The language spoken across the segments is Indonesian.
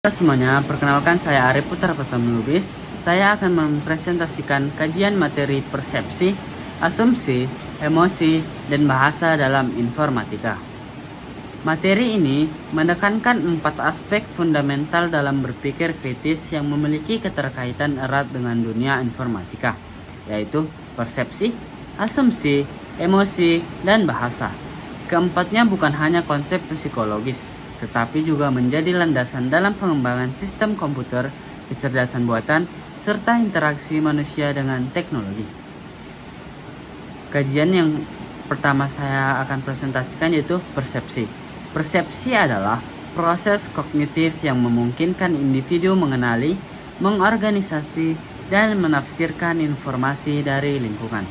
Halo semuanya, perkenalkan saya Arif Putra Pratama Lubis. Saya akan mempresentasikan kajian materi persepsi, asumsi, emosi, dan bahasa dalam informatika. Materi ini menekankan 4 aspek fundamental dalam berpikir kritis yang memiliki keterkaitan erat dengan dunia informatika, yaitu persepsi, asumsi, emosi, dan bahasa. Keempatnya bukan hanya konsep psikologis, tetapi juga menjadi landasan dalam pengembangan sistem komputer, kecerdasan buatan, serta interaksi manusia dengan teknologi. Kajian yang pertama saya akan presentasikan yaitu persepsi. Persepsi adalah proses kognitif yang memungkinkan individu mengenali, mengorganisasi, dan menafsirkan informasi dari lingkungan.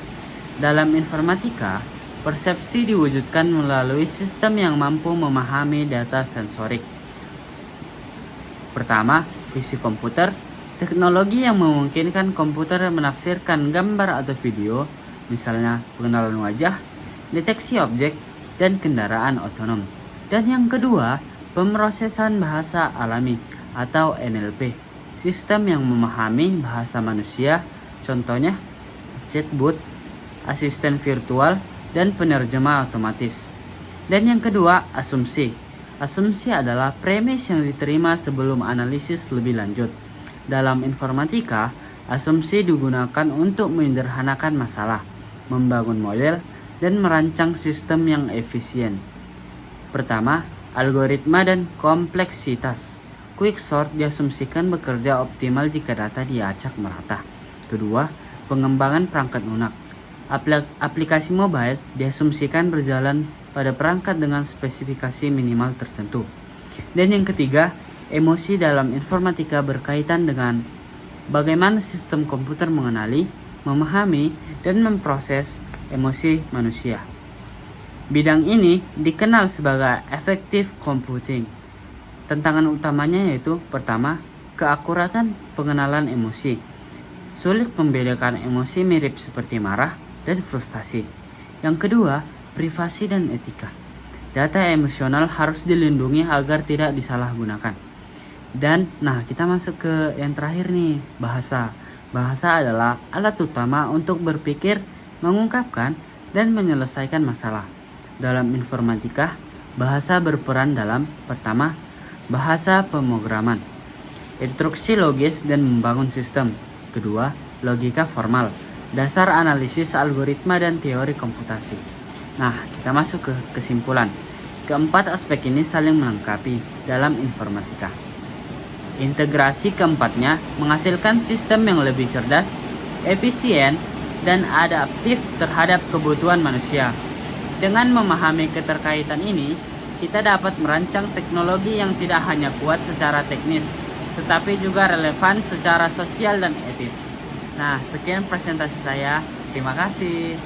Dalam informatika, persepsi diwujudkan melalui sistem yang mampu memahami data sensorik. Pertama, visi komputer, teknologi yang memungkinkan komputer menafsirkan gambar atau video, misalnya pengenalan wajah, deteksi objek, dan kendaraan otonom. Dan yang kedua, pemrosesan bahasa alami atau NLP, sistem yang memahami bahasa manusia, contohnya chatbot, asisten virtual, dan penerjemah otomatis. Dan yang kedua, asumsi. Asumsi adalah premis yang diterima sebelum analisis lebih lanjut. Dalam informatika, asumsi digunakan untuk menyederhanakan masalah, membangun model, dan merancang sistem yang efisien. Pertama, algoritma dan kompleksitas. Quicksort diasumsikan bekerja optimal jika data diacak merata. Kedua, pengembangan perangkat lunak. Aplikasi mobile diasumsikan berjalan pada perangkat dengan spesifikasi minimal tertentu. Dan yang ketiga, emosi dalam informatika berkaitan dengan bagaimana sistem komputer mengenali, memahami, dan memproses emosi manusia. Bidang ini dikenal sebagai effective computing. Tantangan utamanya yaitu pertama, keakuratan pengenalan emosi. Sulit membedakan emosi mirip seperti marah dan frustasi. Yang kedua, privasi dan etika. Data emosional harus dilindungi agar tidak disalahgunakan. Dan kita masuk ke yang terakhir nih, bahasa. Bahasa adalah alat utama untuk berpikir, mengungkapkan, dan menyelesaikan masalah. Dalam informatika, bahasa berperan dalam pertama, bahasa pemrograman, instruksi logis dan membangun sistem. Kedua, logika formal, dasar analisis algoritma dan teori komputasi. Kita masuk ke kesimpulan. Keempat aspek ini saling melengkapi dalam informatika. Integrasi keempatnya menghasilkan sistem yang lebih cerdas, efisien, dan adaptif terhadap kebutuhan manusia. Dengan memahami keterkaitan ini, kita dapat merancang teknologi yang tidak hanya kuat secara teknis, tetapi juga relevan secara sosial dan etis. Sekian presentasi saya. Terima kasih.